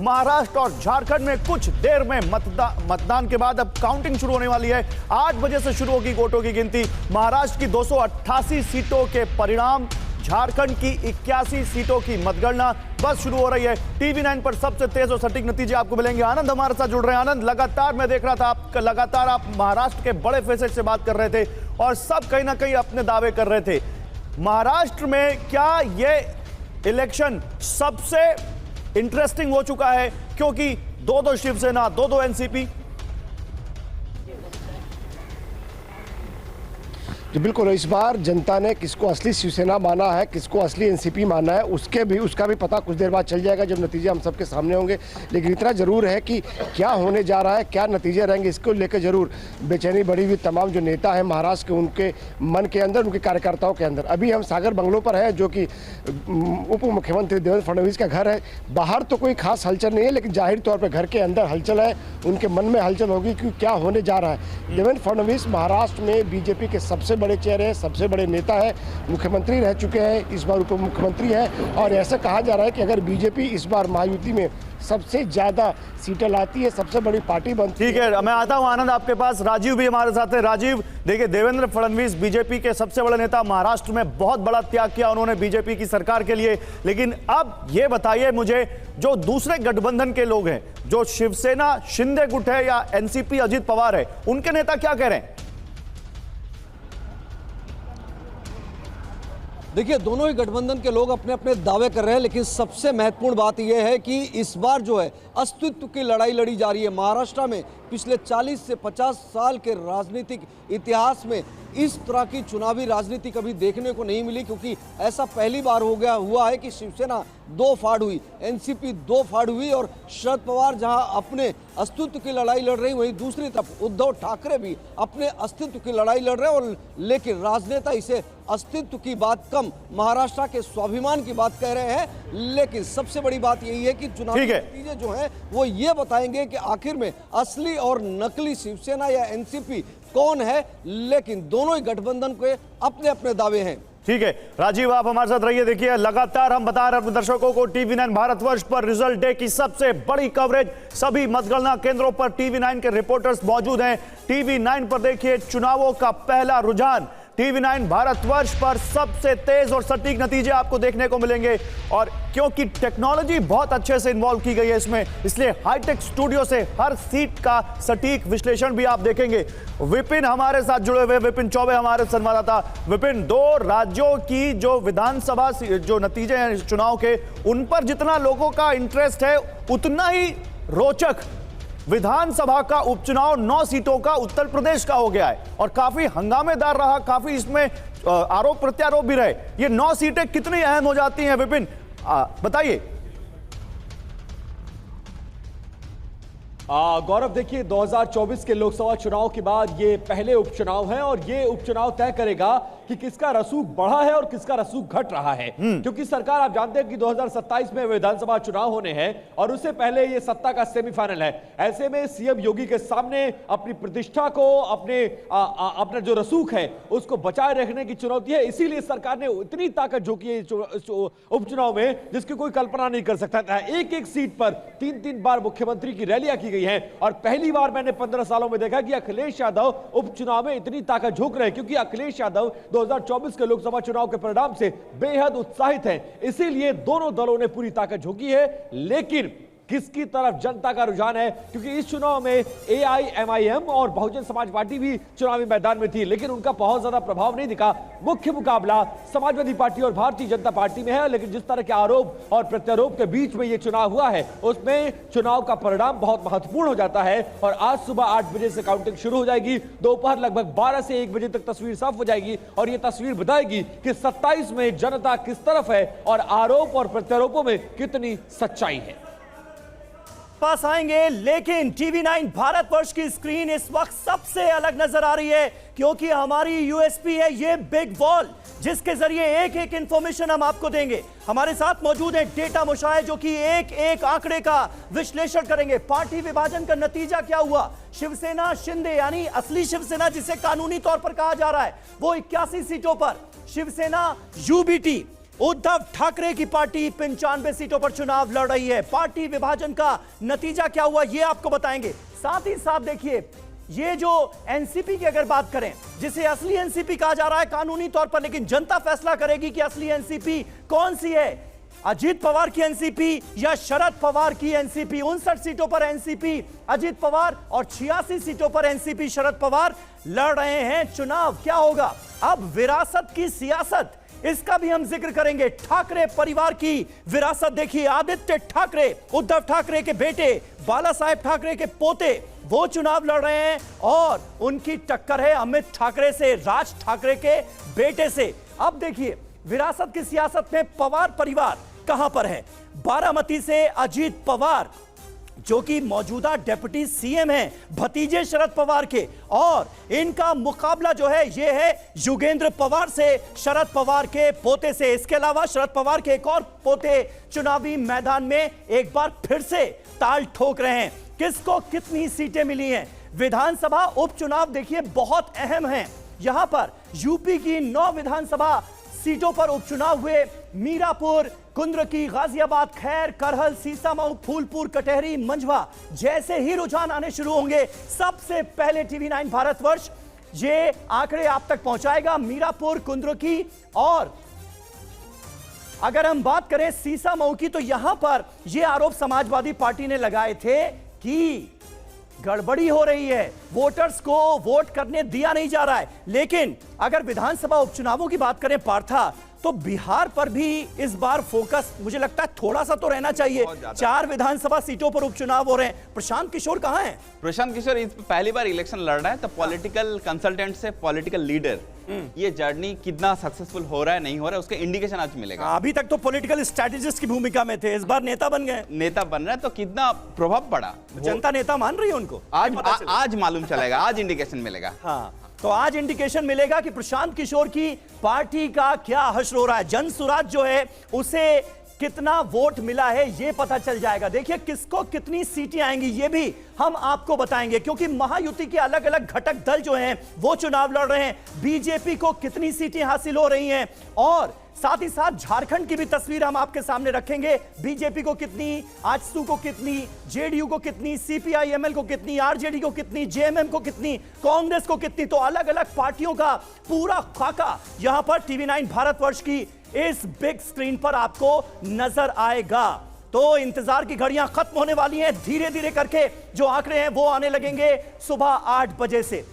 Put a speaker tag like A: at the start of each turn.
A: महाराष्ट्र और झारखंड में कुछ देर में मतदान के बाद अब काउंटिंग शुरू होने वाली है। 8 बजे से शुरू होगी वोटों की गिनती। महाराष्ट्र की 288 सीटों के परिणाम, झारखंड की 81 सीटों की मतगणना बस शुरू हो रही है। टीवी9 पर सबसे तेज और सटीक नतीजे आपको मिलेंगे। आनंद हमारे साथ जुड़ रहे हैं। आनंद, लगातार मैं देख रहा था लगातार आप महाराष्ट्र के बड़े फेसेज से बात कर रहे थे और सब कहीं ना कहीं अपने दावे कर रहे थे। महाराष्ट्र में क्या ये इलेक्शन सबसे इंटरेस्टिंग हो चुका है, क्योंकि दो शिवसेना, दो एनसीपी?
B: जी बिल्कुल, इस बार जनता ने किसको असली शिवसेना माना है, किसको असली एनसीपी माना है, उसका भी पता कुछ देर बाद चल जाएगा जब नतीजे हम सबके सामने होंगे। लेकिन इतना जरूर है कि क्या होने जा रहा है, क्या नतीजे रहेंगे, इसको लेकर जरूर बेचैनी बढ़ी हुई तमाम जो नेता हैं महाराष्ट्र के, उनके मन के अंदर, उनके कार्यकर्ताओं के अंदर। अभी हम सागर बंगलों पर हैं, जो कि उप मुख्यमंत्री देवेंद्र फडणवीस का घर है। बाहर तो कोई खास हलचल नहीं है, लेकिन जाहिर तौर पर घर के अंदर हलचल है, उनके मन में हलचल होगी कि क्या होने जा रहा है। देवेंद्र फडणवीस महाराष्ट्र में बीजेपी के सबसे बड़े चेहरे हैं, सबसे बड़े नेता है, मुख्यमंत्री रह चुके हैं, इस बार उप मुख्यमंत्री है। और ऐसा कहा जा रहा है कि अगर बीजेपी इस बार महायुति में सबसे ज्यादा सीटें लाती है, सबसे बड़ी पार्टी बनती है।
A: ठीक है, मैं आता हूं आनंद आपके पास। राजीव भी हमारे साथ है। राजीव, देखिए, देवेंद्र फडणवीस बीजेपी के सबसे बड़े नेता, महाराष्ट्र में बहुत बड़ा त्याग किया उन्होंने बीजेपी की सरकार के लिए। लेकिन अब ये बताइए मुझे, जो दूसरे गठबंधन के लोग हैं, जो शिवसेना शिंदे गुट है या एनसीपी अजित पवार है, उनके नेता क्या कह रहे हैं?
C: देखिए, दोनों ही गठबंधन के लोग अपने अपने दावे कर रहे हैं, लेकिन सबसे महत्वपूर्ण बात यह है कि इस बार जो है अस्तित्व की लड़ाई लड़ी जा रही है। महाराष्ट्र में पिछले 40 से 50 साल के राजनीतिक इतिहास में इस तरह की चुनावी राजनीति कभी देखने को नहीं मिली, क्योंकि ऐसा पहली बार हुआ है कि शिवसेना 2 फाड़ हुई, एनसीपी 2 फाड़ हुई और शरद पवार जहां अपने अस्तित्व की लड़ाई लड़ रही, वहीं दूसरी तरफ उद्धव ठाकरे भी अपने अस्तित्व की लड़ाई लड़ रहे हैं। और लेकिन राजनेता इसे अस्तित्व की बात कम, महाराष्ट्र के स्वाभिमान की बात कह रहे हैं। लेकिन सबसे बड़ी बात यही है कि चुनावी नतीजे जो हैं वो ये बताएंगे कि आखिर में असली और नकली शिवसेना या एनसीपी कौन है। लेकिन दोनों ही गठबंधन के अपने अपने दावे हैं।
A: ठीक है राजीव, आप हमारे साथ रहिए। देखिए, लगातार हम बता रहे हैं अपने दर्शकों को, टीवी9 भारतवर्ष पर रिजल्ट डे की सबसे बड़ी कवरेज, सभी मतगणना केंद्रों पर टीवी9 के रिपोर्टर्स मौजूद हैं। टीवी9 पर देखिए चुनावों का पहला रुझान। टीवी9 भारतवर्ष पर सबसे तेज और सटीक नतीजे आपको देखने को मिलेंगे। और क्योंकि टेक्नोलॉजी बहुत अच्छे से इन्वॉल्व की गई है इसमें, इसलिए हाईटेक स्टूडियो से हर सीट का सटीक विश्लेषण भी आप देखेंगे। विपिन हमारे साथ जुड़े हुए, विपिन चौबे हमारे संवाददाता। विपिन, 2 राज्यों की जो विधानसभा जो नतीजे हैं चुनाव के, उन पर जितना लोगों का इंटरेस्ट है, उतना ही रोचक विधानसभा का उपचुनाव 9 सीटों का उत्तर प्रदेश का हो गया है और काफी हंगामेदार रहा, काफी इसमें आरोप प्रत्यारोप भी रहे। ये 9 सीटें कितनी अहम हो जाती हैं विपिन, बताइए।
D: गौरव, देखिए 2024 के लोकसभा चुनाव के बाद ये पहले उपचुनाव है और ये उपचुनाव तय करेगा कि किसका रसूख बढ़ा है और किसका रसूख घट रहा है। क्योंकि सरकार, आप जानते हैं कि 2027 में विधानसभा चुनाव होने हैं और उससे पहले ये सत्ता का सेमीफाइनल है। ऐसे में सीएम योगी के सामने अपनी प्रतिष्ठा को, अपना जो रसूख है उसको बचाए रखने की चुनौती है। इसीलिए सरकार ने इतनी ताकत झोंकी है उपचुनाव में, जिसकी कोई कल्पना नहीं कर सकता था। एक सीट पर 3-3 बार मुख्यमंत्री की रैलियां की गई है और पहली बार मैंने 15 सालों में देखा कि अखिलेश यादव उपचुनाव में इतनी ताकत झोंक रहे हैं, क्योंकि अखिलेश यादव 2024 के लोकसभा चुनाव के परिणाम से बेहद उत्साहित हैं। इसीलिए दोनों दलों ने पूरी ताकत झोंकी है। लेकिन किसकी तरफ जनता का रुझान है, क्योंकि इस चुनाव में AIMIM और बहुजन समाज पार्टी भी चुनावी मैदान में थी, लेकिन उनका बहुत ज्यादा प्रभाव नहीं दिखा। मुख्य मुकाबला समाजवादी पार्टी और भारतीय जनता पार्टी में है। लेकिन जिस तरह के आरोप और प्रत्यारोप के बीच में यह चुनाव हुआ है, उसमें चुनाव का परिणाम बहुत महत्वपूर्ण हो जाता है। और आज सुबह 8 बजे से काउंटिंग शुरू हो जाएगी, दोपहर लगभग 12 से 1 बजे तक तस्वीर साफ हो जाएगी और यह तस्वीर बताएगी कि 27 में जनता किस तरफ है और आरोप और प्रत्यारोपों में कितनी सच्चाई है।
E: पास आएंगे, लेकिन टीवी9 भारतवर्ष की स्क्रीन इस वक्त सबसे अलग नजर आ रही है, क्योंकि हमारी यूएसपी है ये बिग वॉल, जिसके जरिए एक एक इंफॉर्मेशन हम आपको देंगे। हमारे साथ मौजूद है डेटा मुशाह, जो कि एक एक आंकड़े का विश्लेषण करेंगे। पार्टी विभाजन का नतीजा क्या हुआ, शिवसेना शिंदे यानी असली शिवसेना जिसे कानूनी तौर पर कहा जा रहा है, वो 81 सीटों पर, शिवसेना यूबीटी उद्धव ठाकरे की पार्टी 95 सीटों पर चुनाव लड़ रही है। पार्टी विभाजन का नतीजा क्या हुआ ये आपको बताएंगे। साथ ही साथ देखिए, ये जो एनसीपी की अगर बात करें, जिसे असली एनसीपी कहा जा रहा है कानूनी तौर पर, लेकिन जनता फैसला करेगी कि असली एनसीपी कौन सी है, अजीत पवार की एनसीपी या शरद पवार की एनसीपी। 59 सीटों पर एनसीपी अजीत पवार और 86 सीटों पर एनसीपी शरद पवार लड़ रहे हैं चुनाव। क्या होगा अब विरासत की सियासत, इसका भी हम जिक्र करेंगे। ठाकरे परिवार की विरासत देखिए, आदित्य ठाकरे उद्धव ठाकरे के बेटे, बाला साहेब ठाकरे के पोते, वो चुनाव लड़ रहे हैं और उनकी टक्कर है अमित ठाकरे से, राज ठाकरे के बेटे से। अब देखिए विरासत की सियासत में पवार परिवार कहां पर है। बारामती से अजीत पवार जो कि मौजूदा डिप्टी सीएम हैं, भतीजे शरद पवार के, और इनका मुकाबला जो है ये है युगेंद्र पवार से, शरद पवार के पोते से। इसके अलावा शरद पवार के एक और पोते चुनावी मैदान में एक बार फिर से ताल ठोक रहे हैं। किसको कितनी सीटें मिली हैं। विधानसभा उपचुनाव देखिए बहुत अहम है। यहां पर यूपी की 9 विधानसभा सीटों पर उपचुनाव हुए। मीरापुर, कुंद्रकी, गाजियाबाद, खैर, करहल, सीसामऊ, फूलपुर, कटहरी, मंझवा जैसे ही रुझान आने शुरू होंगे, सबसे पहले टीवी 9 भारतवर्ष ये आंकड़े आप तक पहुंचाएगा। मीरापुर, कुंद्रकी और अगर हम बात करें सीसामऊ की, तो यहां पर यह आरोप समाजवादी पार्टी ने लगाए थे कि गड़बड़ी हो रही है, वोटर्स को वोट करने दिया नहीं जा रहा है। लेकिन अगर विधानसभा उपचुनावों की बात करें पार्था, तो बिहार पर भी इस बार फोकस मुझे लगता है थोड़ा सा तो रहना चाहिए। 4 विधानसभा सीटों पर उपचुनाव हो रहे हैं। प्रशांत किशोर कहां हैं?
F: प्रशांत किशोर इस पहली बार इलेक्शन लड़ रहा है, तो पॉलिटिकल कंसल्टेंट से पॉलिटिकल लीडर, ये जर्नी कितना सक्सेसफुल हो रहा है नहीं हो रहा है उसका इंडिकेशन आज मिलेगा।
E: अभी तक तो पॉलिटिकल स्ट्रेटेजिस्ट की भूमिका में थे, इस बार नेता बन गए।
F: नेता बन रहा है तो कितना प्रभाव पड़ा,
E: जनता नेता मान रही है उनको,
F: आज मालूम चलेगा, आज इंडिकेशन मिलेगा।
E: हाँ, तो आज इंडिकेशन मिलेगा कि प्रशांत किशोर की पार्टी का क्या हश्र हो रहा है। जन सुराज जो है उसे कितना वोट मिला है ये पता चल जाएगा। देखिए किसको कितनी सीटें आएंगी ये भी हम आपको बताएंगे, क्योंकि महायुति के अलग अलग घटक दल जो हैं वो चुनाव लड़ रहे हैं। बीजेपी को कितनी सीटें हासिल हो रही हैं और साथ ही साथ झारखंड की भी तस्वीर हम आपके सामने रखेंगे। बीजेपी को कितनी, आजसू को कितनी, जेडीयू को कितनी, सीपीआईएमएल को कितनी, आरजेडी को कितनी, जेएमएम को कितनी, कांग्रेस को कितनी। तो अलग अलग पार्टियों का पूरा खाका यहां पर टीवी 9 भारतवर्ष की इस बिग स्क्रीन पर आपको नजर आएगा। तो इंतजार की घड़ियां खत्म होने वाली हैं। धीरे धीरे करके जो आंकड़े हैं वो आने लगेंगे सुबह 8 बजे से।